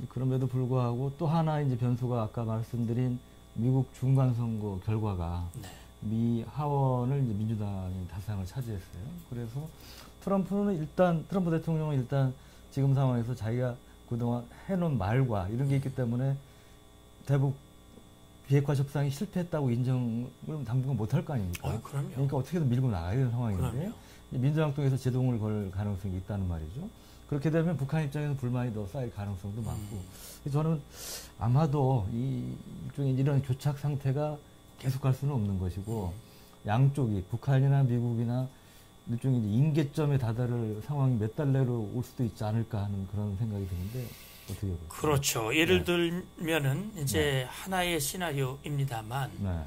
그럼에도 불구하고 또 하나 이제 변수가 아까 말씀드린 미국 중간 선거 결과가 네. 미 하원을 이제 민주당이 다수당을 차지했어요. 그래서 트럼프 대통령은 일단 지금 상황에서 자기가 그동안 해놓은 말과 이런 게 있기 때문에 대북 비핵화 협상이 실패했다고 인정을 당분간 못할 거 아닙니까? 그럼요. 그러니까 어떻게든 밀고 나가야 되는 상황인데 그럼요. 민주당 쪽에서 제동을 걸 가능성이 있다는 말이죠. 그렇게 되면 북한 입장에서 불만이 더 쌓일 가능성도 많고 그래서 저는 아마도 이 일종의 이런 교착 상태가 계속할 수는 없는 것이고 양쪽이 북한이나 미국이나 일종의 임계점에 다다를 상황이 몇 달 내로 올 수도 있지 않을까 하는 그런 생각이 드는데 어떻게 보세요? 그렇죠. 예를 들면은 이제 하나의 시나리오입니다만 네.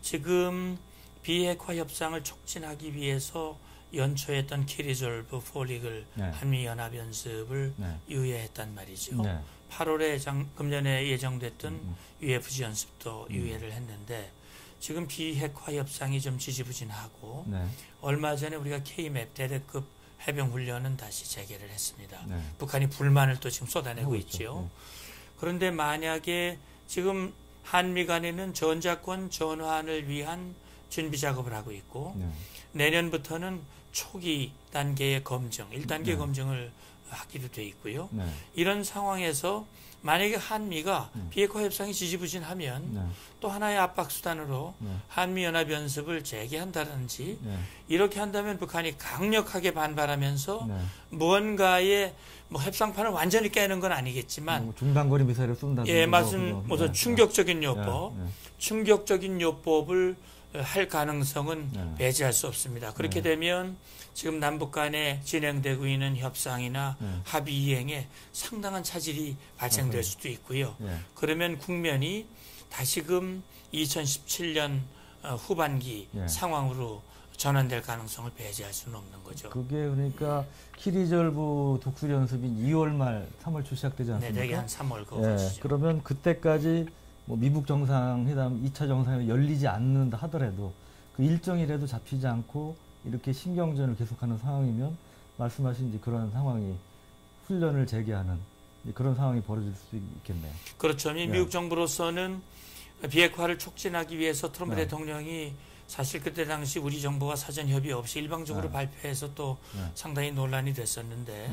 지금 비핵화 협상을 촉진하기 위해서 연초했던 키리졸브 포릭을 네. 한미연합연습을 네. 유예했단 말이죠. 네. 8월에 금년에 예정됐던 UFG 연습도 유예를 했는데 지금 비핵화 협상이 좀 지지부진하고 네. 얼마 전에 우리가 K맵 대대급 해병 훈련은 다시 재개를 했습니다. 네. 북한이 불만을 또 지금 쏟아내고 하고 있죠. 있죠. 네. 그런데 만약에 지금 한미 간에는 전자권 전환을 위한 준비 작업을 하고 있고 네. 내년부터는 초기 단계의 검증, 1단계 네. 검증을 하기로 돼 있고요. 네. 이런 상황에서 만약에 한미가 비핵화 협상이 지지부진하면 네. 또 하나의 압박 수단으로 네. 한미 연합 연습을 재개한다든지 네. 이렇게 한다면 북한이 강력하게 반발하면서 네. 무언가의 뭐 협상판을 완전히 깨는 건 아니겠지만 뭐 중단거리 미사일을 쏜다든지. 예, 말씀 무슨 네. 충격적인 요법, 네. 충격적인 요법을 할 가능성은 네. 배제할 수 없습니다. 그렇게 되면 지금 남북 간에 진행되고 있는 협상이나 네. 합의 이행에 상당한 차질이 발생될 수도 있고요. 네. 그러면 국면이 다시금 2017년 후반기 네. 상황으로 전환될 가능성을 배제할 수는 없는 거죠. 그게 그러니까 키리절부 독수리 연습인 2월 말 3월 초 시작되지 네, 않습니까? 대개 한 3월 그거 예, 가시죠. 그러면 그때까지 뭐 미북 정상회담 2차 정상회담이 열리지 않는다 하더라도 그 일정이라도 잡히지 않고 이렇게 신경전을 계속하는 상황이면 말씀하신 이제 그런 상황이 훈련을 재개하는 이제 그런 상황이 벌어질 수 있겠네요. 그렇죠. 네. 미국 정부로서는 비핵화를 촉진하기 위해서 트럼프 네. 대통령이 사실 그때 당시 우리 정부와 사전 협의 없이 일방적으로 네. 발표해서 또 네. 상당히 논란이 됐었는데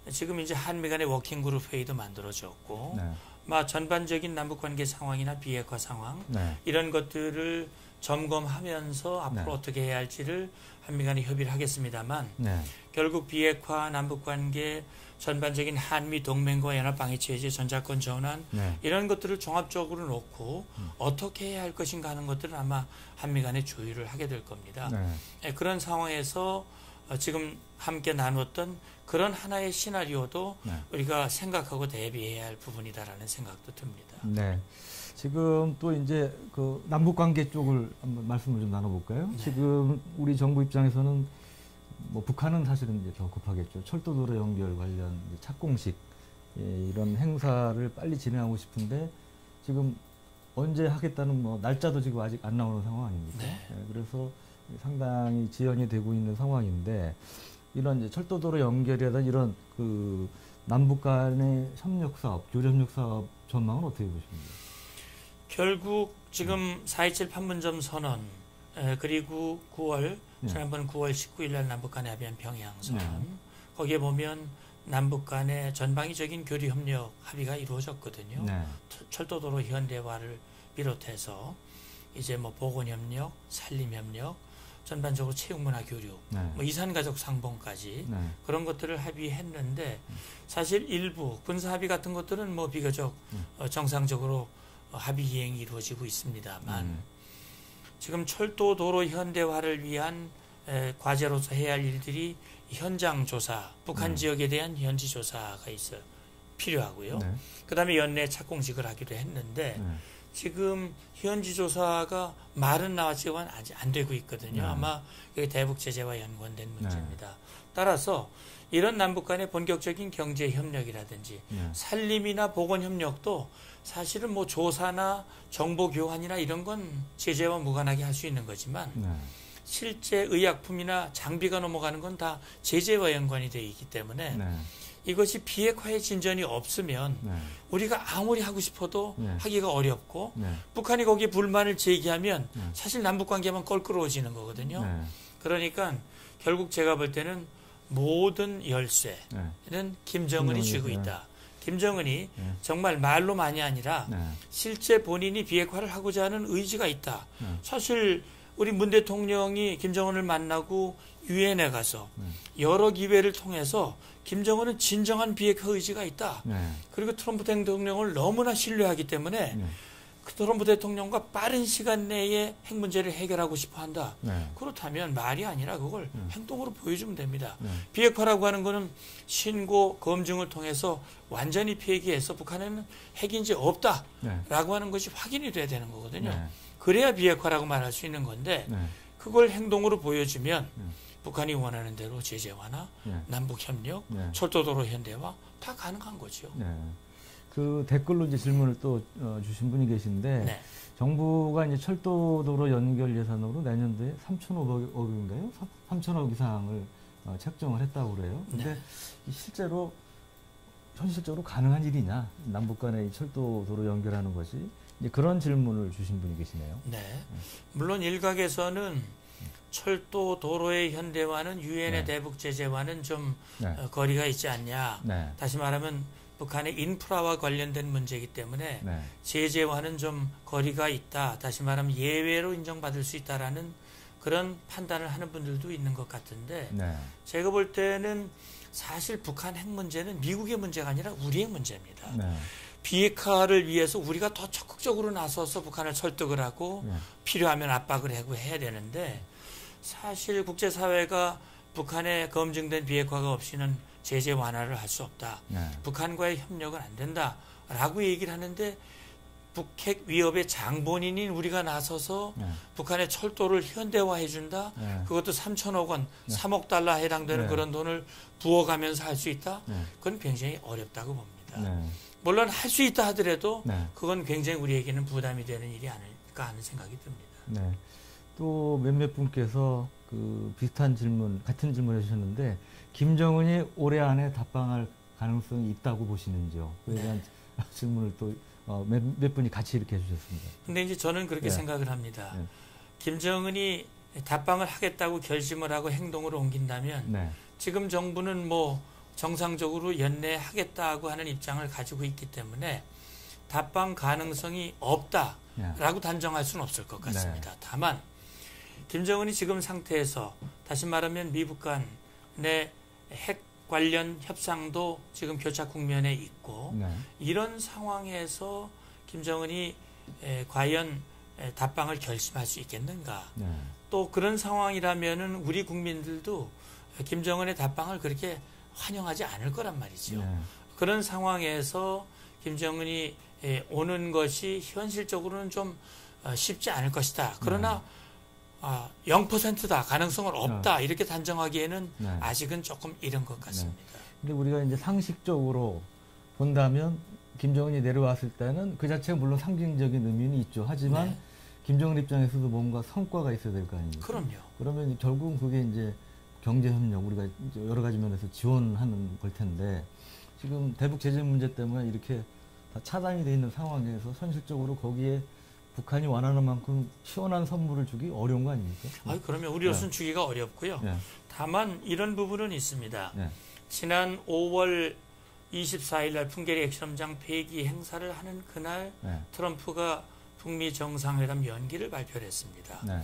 네. 지금 이제 한미 간의 워킹그룹 회의도 만들어졌고 네. 전반적인 남북관계 상황이나 비핵화 상황 네. 이런 것들을 점검하면서 앞으로 네. 어떻게 해야 할지를 한미 간에 협의를 하겠습니다만 네. 결국 비핵화 남북관계 전반적인 한미 동맹과 연합방위체제 전자권 전환 네. 이런 것들을 종합적으로 놓고 어떻게 해야 할 것인가 하는 것들은 아마 한미 간에 조율을 하게 될 겁니다. 네. 그런 상황에서 지금 함께 나눴던 그런 하나의 시나리오도 네. 우리가 생각하고 대비해야 할 부분이다라는 생각도 듭니다. 네. 지금 또 이제 그 남북 관계 쪽을 한번 말씀을 좀 나눠볼까요? 네. 지금 우리 정부 입장에서는 뭐 북한은 사실은 이제 더 급하겠죠. 철도도로 연결 관련 이제 착공식 이런 행사를 빨리 진행하고 싶은데 지금 언제 하겠다는 뭐 날짜도 지금 아직 안 나오는 상황 아닙니까? 네. 그래서 상당히 지연이 되고 있는 상황인데 이런 이제 철도도로 연결이라든 이런 그 남북 간의 협력 사업, 교류 협력 사업 전망은 어떻게 보십니까? 결국 지금 4.27 판문점 선언 그리고 9월 네. 지난번 9월 19일 날 남북 간에 합의한 평양선 네. 거기에 보면 남북 간의 전방위적인 교류 협력 합의가 이루어졌거든요. 네. 철도도로 현대화를 비롯해서 이제 뭐 보건 협력, 산림 협력, 전반적으로 체육문화 교류, 네. 뭐 이산가족 상봉까지 네. 그런 것들을 합의했는데 사실 일부 군사 합의 같은 것들은 뭐 비교적 정상적으로 합의 이행이 이루어지고 있습니다만 지금 철도 도로 현대화를 위한 과제로서 해야 할 일들이 현장 조사, 북한 지역에 대한 현지 조사가 있어 필요하고요. 네. 그다음에 연내 착공식을 하기로 했는데 네. 지금 현지 조사가 말은 나왔지만 아직 안 되고 있거든요. 네. 아마 이게 대북 제재와 연관된 문제입니다. 따라서 이런 남북 간의 본격적인 경제 협력이라든지 네. 산림이나 보건 협력도 사실은 뭐 조사나 정보 교환이나 이런 건 제재와 무관하게 할 수 있는 거지만 네. 실제 의약품이나 장비가 넘어가는 건 다 제재와 연관이 되어 있기 때문에 네. 이것이 비핵화의 진전이 없으면 네. 우리가 아무리 하고 싶어도 네. 하기가 어렵고 네. 북한이 거기에 불만을 제기하면 네. 사실 남북관계만 껄끄러워지는 거거든요. 네. 그러니까 결국 제가 볼 때는 모든 열쇠는 네. 김정은이 김정은이, 쥐고 네. 있다. 김정은이 네. 정말 말로만이 아니라 네. 실제 본인이 비핵화를 하고자 하는 의지가 있다. 네. 사실 우리 문 대통령이 김정은을 만나고 유엔에 가서 네. 여러 기회를 통해서 김정은은 진정한 비핵화 의지가 있다. 네. 그리고 트럼프 대통령을 너무나 신뢰하기 때문에 네. 그 트럼프 대통령과 빠른 시간 내에 핵 문제를 해결하고 싶어 한다. 네. 그렇다면 말이 아니라 그걸 행동으로 보여주면 됩니다. 네. 비핵화라고 하는 거는 신고 검증을 통해서 완전히 폐기해서 북한에는 핵인지 없다라고 네. 하는 것이 확인이 돼야 되는 거거든요. 네. 그래야 비핵화라고 말할 수 있는 건데 네. 그걸 행동으로 보여주면 네. 북한이 원하는 대로 제재 완화, 네. 남북 협력, 네. 철도도로 현대화 다 가능한 거죠. 네. 그 댓글로 이제 질문을 또 주신 분이 계신데 네. 정부가 이제 철도도로 연결 예산으로 내년도에 3,500억인가요? 3,000억 이상을 책정을 했다고 그래요. 근데 네. 실제로 현실적으로 가능한 일이냐? 남북 간의 이 철도도로 연결하는 것이 이제 그런 질문을 주신 분이 계시네요. 네. 물론 일각에서는 철도 도로의 현대화는 유엔의 네. 대북 제재와는 좀 네. 거리가 있지 않냐. 네. 다시 말하면 북한의 인프라와 관련된 문제이기 때문에 네. 제재와는 좀 거리가 있다. 다시 말하면 예외로 인정받을 수 있다라는 그런 판단을 하는 분들도 있는 것 같은데 네. 제가 볼 때는 사실 북한 핵 문제는 미국의 문제가 아니라 우리의 문제입니다. 네. 비핵화를 위해서 우리가 더 적극적으로 나서서 북한을 설득을 하고 네. 필요하면 압박을 하고 해야 되는데 사실 국제사회가 북한에 검증된 비핵화가 없이는 제재 완화를 할 수 없다. 네. 북한과의 협력은 안 된다라고 얘기를 하는데 북핵 위협의 장본인인 우리가 나서서 네. 북한의 철도를 현대화해 준다. 네. 그것도 3천억 원, 네. 3억 달러 해당되는 네. 그런 돈을 부어가면서 할 수 있다. 네. 그건 굉장히 어렵다고 봅니다. 네. 물론 할 수 있다 하더라도 네. 그건 굉장히 우리에게는 부담이 되는 일이 아닐까 하는 생각이 듭니다. 네. 또 몇몇 분께서 비슷한 질문, 같은 질문을 해주셨는데, 김정은이 올해 안에 답방할 가능성이 있다고 보시는지요? 그에 대한 질문을 또 몇 분이 같이 이렇게 해주셨습니다. 근데 이제 저는 그렇게 네. 생각을 합니다. 네. 김정은이 답방을 하겠다고 결심을 하고 행동으로 옮긴다면 네. 지금 정부는 뭐 정상적으로 연내하겠다고 하는 입장을 가지고 있기 때문에 답방 가능성이 없다라고 단정할 수는 없을 것 같습니다. 네. 다만 김정은이 지금 상태에서 다시 말하면 미북 간의 핵 관련 협상도 지금 교착 국면에 있고 네. 이런 상황에서 김정은이 과연 답방을 결심할 수 있겠는가? 네. 또 그런 상황이라면은 우리 국민들도 김정은의 답방을 그렇게 환영하지 않을 거란 말이죠. 네. 그런 상황에서 김정은이 오는 것이 현실적으로는 좀 쉽지 않을 것이다. 그러나 0%다. 가능성은 없다. 이렇게 단정하기에는 네. 아직은 조금 이른 것 같습니다. 근데 우리가 이제 상식적으로 본다면 김정은이 내려왔을 때는 그 자체가 물론 상징적인 의미는 있죠. 하지만 네. 김정은 입장에서도 뭔가 성과가 있어야 될 거 아닙니까? 그럼요. 그러면 결국은 그게 이제 경제협력, 우리가 이제 여러 가지 면에서 지원하는 걸 텐데, 지금 대북 제재 문제 때문에 이렇게 다 차단이 돼 있는 상황에서 현실적으로 거기에 북한이 원하는 만큼 시원한 선물을 주기 어려운 거 아닙니까? 그러면 우리로서는 네. 주기가 어렵고요. 네. 다만 이런 부분은 있습니다. 네. 지난 5월 24일 날 풍계리 핵실험장 폐기 행사를 하는 그날 네. 트럼프가 북미 정상회담 연기를 발표를 했습니다. 네.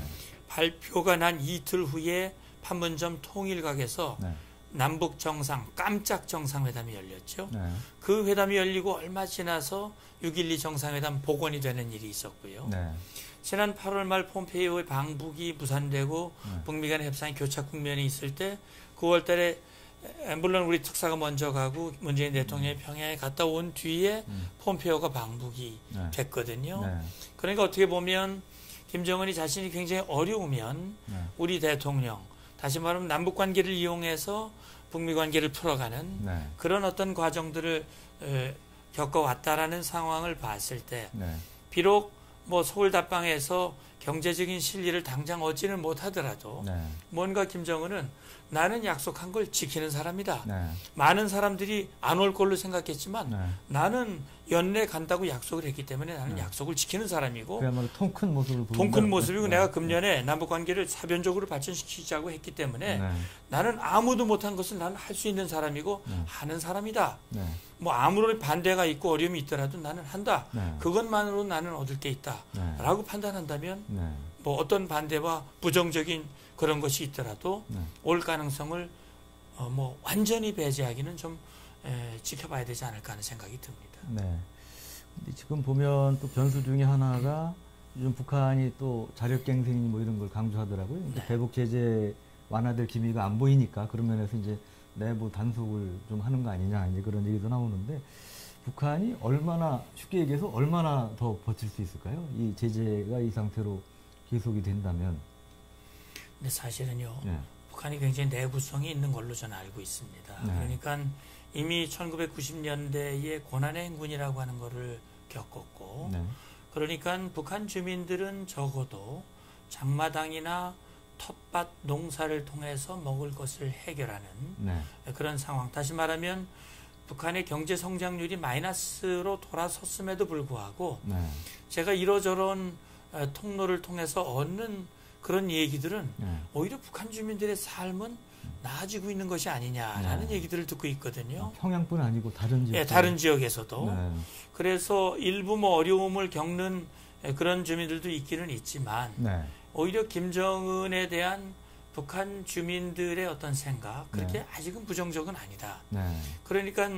발표가 난 이틀 후에 판문점 통일각에서 네. 남북 정상 깜짝 정상회담이 열렸죠. 네. 그 회담이 열리고 얼마 지나서 6.12 정상회담 복원이 되는 일이 있었고요. 네. 지난 8월 말 폼페이오의 방북이 무산되고 네. 북미 간의 협상이 교착 국면에 있을 때 9월 달에 물론 우리 특사가 먼저 가고 문재인 대통령이 평양에 갔다 온 뒤에 폼페이오가 방북이 네. 됐거든요. 네. 그러니까 어떻게 보면 김정은이 자신이 굉장히 어려우면 네. 우리 대통령, 다시 말하면 남북 관계를 이용해서 북미 관계를 풀어가는 네. 그런 어떤 과정들을 겪어왔다라는 상황을 봤을 때 네. 비록 뭐 서울 답방에서 경제적인 실리를 당장 얻지는 못하더라도 네. 뭔가 김정은은 나는 약속한 걸 지키는 사람이다. 네. 많은 사람들이 안 올 걸로 생각했지만 네. 나는 연내 간다고 약속을 했기 때문에 나는 네. 약속을 지키는 사람이고 그야말로 통 큰 모습을 보인다. 통 큰 모습이고 네. 내가 금년에 남북 관계를 사변적으로 발전시키자고 했기 때문에 네. 나는 아무도 못한 것을 나는 할 수 있는 사람이고 네. 하는 사람이다. 네. 뭐 아무런 반대가 있고 어려움이 있더라도 나는 한다. 네. 그것만으로 나는 얻을 게 있다. 네. 라고 판단한다면 네. 뭐 어떤 반대와 부정적인 그런 것이 있더라도 네. 올 가능성을 뭐 완전히 배제하기는 좀 지켜봐야 되지 않을까 하는 생각이 듭니다. 네. 근데 지금 보면 또 변수 중에 하나가 요즘 북한이 또 자력갱생이 뭐 이런 걸 강조하더라고요. 네. 대북 제재 완화될 기미가 안 보이니까 그런 면에서 이제 내부 단속을 좀 하는 거 아니냐 이제 그런 얘기도 나오는데, 북한이 얼마나, 쉽게 얘기해서 얼마나 더 버틸 수 있을까요? 이 제재가 이 상태로 계속이 된다면. 근데 사실은요. 네. 북한이 굉장히 내구성이 있는 걸로 저는 알고 있습니다. 네. 그러니까 이미 1990년대에 고난의 행군이라고 하는 거를 겪었고 네. 그러니까 북한 주민들은 적어도 장마당이나 텃밭 농사를 통해서 먹을 것을 해결하는 네. 그런 상황. 다시 말하면 북한의 경제 성장률이 마이너스로 돌아섰음에도 불구하고 네. 제가 이러저런 통로를 통해서 얻는 그런 얘기들은 네. 오히려 북한 주민들의 삶은 나아지고 있는 것이 아니냐라는 네. 얘기들을 듣고 있거든요. 평양뿐 아니고 다른 지역. 예, 다른 지역에서도. 네. 그래서 일부 뭐 어려움을 겪는 그런 주민들도 있기는 있지만 네. 오히려 김정은에 대한 북한 주민들의 어떤 생각 그렇게 네. 아직은 부정적은 아니다. 네. 그러니까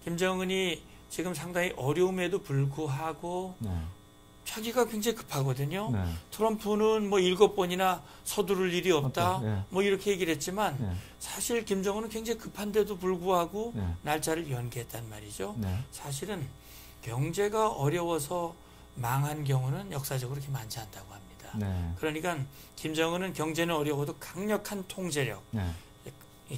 김정은이 지금 상당히 어려움에도 불구하고 네. 자기가 굉장히 급하거든요. 네. 트럼프는 뭐 7번이나 서두를 일이 없다. 네. 뭐 이렇게 얘기를 했지만 네. 사실 김정은은 굉장히 급한데도 불구하고 네. 날짜를 연기했단 말이죠. 네. 사실은 경제가 어려워서 망한 경우는 역사적으로 그렇게 많지 않다고 합니다. 네. 그러니까 김정은은 경제는 어려워도 강력한 통제력, 네.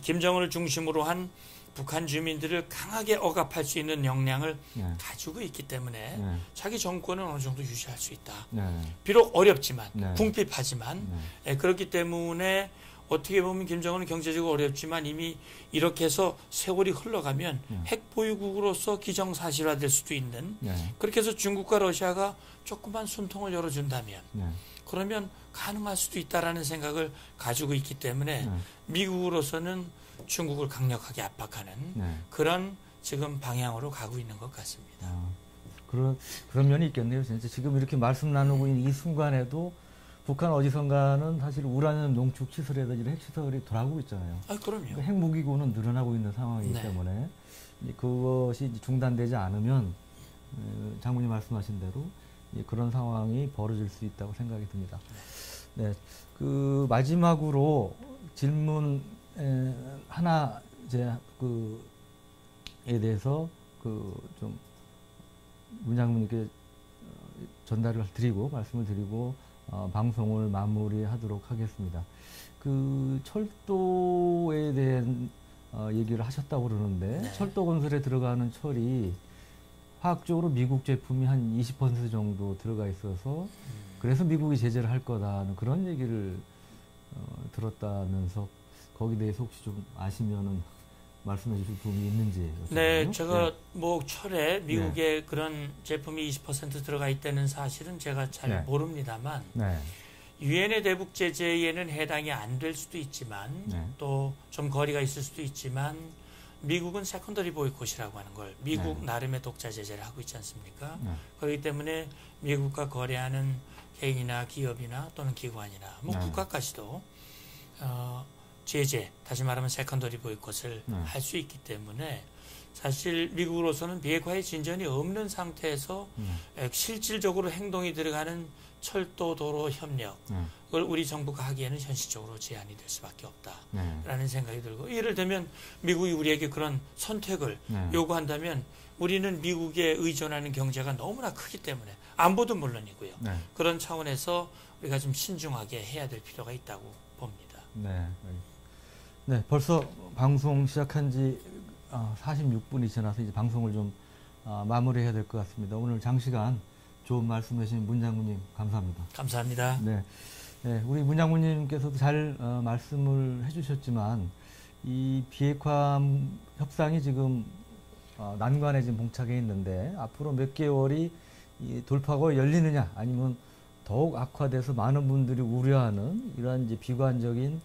김정은을 중심으로 한 북한 주민들을 강하게 억압할 수 있는 역량을 네. 가지고 있기 때문에 네. 자기 정권은 어느 정도 유지할 수 있다. 네. 비록 어렵지만 네. 궁핍하지만 네. 그렇기 때문에 어떻게 보면 김정은은 경제적으로 어렵지만 이미 이렇게 해서 세월이 흘러가면 핵 보유국으로서 기정사실화될 수도 있는 네. 그렇게 해서 중국과 러시아가 조그만 숨통을 열어준다면 네. 그러면 가능할 수도 있다라는 생각을 가지고 있기 때문에 네. 미국으로서는 중국을 강력하게 압박하는 네. 그런 지금 방향으로 가고 있는 것 같습니다. 그런 면이 있겠네요. 진짜 지금 이렇게 말씀 나누고 있는 이 순간에도 북한 어디선가는 사실 우라늄 농축 시설이라든지 핵시설이 돌아가고 있잖아요. 그럼요. 그러니까 핵무기고는 늘어나고 있는 상황이기 네. 때문에 그것이 중단되지 않으면 장군님 말씀하신 대로 그런 상황이 벌어질 수 있다고 생각이 듭니다. 네, 그 마지막으로 질문 하나 이제 그에 대해서 좀 문장군님께 전달을 드리고 말씀을 드리고 방송을 마무리하도록 하겠습니다. 그 철도에 대한 얘기를 하셨다고 그러는데 네. 철도 건설에 들어가는 철이 화학적으로 미국 제품이 한 20% 정도 들어가 있어서 그래서 미국이 제재를 할 거다는 그런 얘기를 들었다면서 거기에 대해서 혹시 좀 아시면은 말씀해 주실 부분이 있는지. 네, 제가 네. 뭐 철에 미국의 그런 제품이 20% 들어가 있다는 사실은 제가 잘 네. 모릅니다만 네. 유엔의 대북 제재에는 해당이 안 될 수도 있지만 네. 또 좀 거리가 있을 수도 있지만 미국은 세컨더리 보이콧이라고 하는 걸 미국 네. 나름의 독자 제재를 하고 있지 않습니까? 네. 그렇기 때문에 미국과 거래하는 개인이나 기업이나 또는 기관이나 뭐 네. 국가까지도 제재, 다시 말하면 세컨더리 보이콧을 네. 할 수 있기 때문에 사실 미국으로서는 비핵화의 진전이 없는 상태에서 실질적으로 행동이 들어가는 철도 도로 협력 그걸 우리 정부가 하기에는 현실적으로 제한이 될 수밖에 없다라는 생각이 들고 예를 들면 미국이 우리에게 그런 선택을 요구한다면 우리는 미국에 의존하는 경제가 너무나 크기 때문에 안보도 물론이고요. 그런 차원에서 우리가 좀 신중하게 해야 될 필요가 있다고 봅니다. 네. 네, 벌써 방송 시작한 지 46분이 지나서 이제 방송을 좀 마무리해야 될 것 같습니다. 오늘 장시간 좋은 말씀 해주신 문장군님 감사합니다. 감사합니다. 네, 네 우리 문장군님께서도 잘 말씀을 해주셨지만 이 비핵화 협상이 지금 난관에 지금 봉착해 있는데 앞으로 몇 개월이 이 돌파구가 열리느냐 아니면 더욱 악화돼서 많은 분들이 우려하는 이러한 이제 비관적인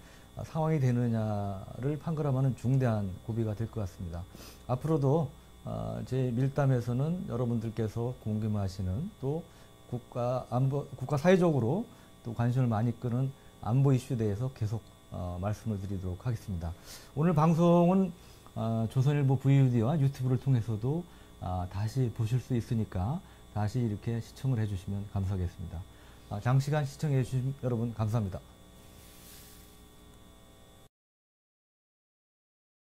상황이 되느냐를 판가름하는 중대한 고비가 될 것 같습니다. 앞으로도 제 밀담에서는 여러분들께서 궁금하시는 또 국가 사회적으로 또 관심을 많이 끄는 안보 이슈에 대해서 계속 말씀을 드리도록 하겠습니다. 오늘 방송은 조선일보 VOD와 유튜브를 통해서도 다시 보실 수 있으니까 다시 이렇게 시청을 해주시면 감사하겠습니다. 장시간 시청해 주신 여러분 감사합니다.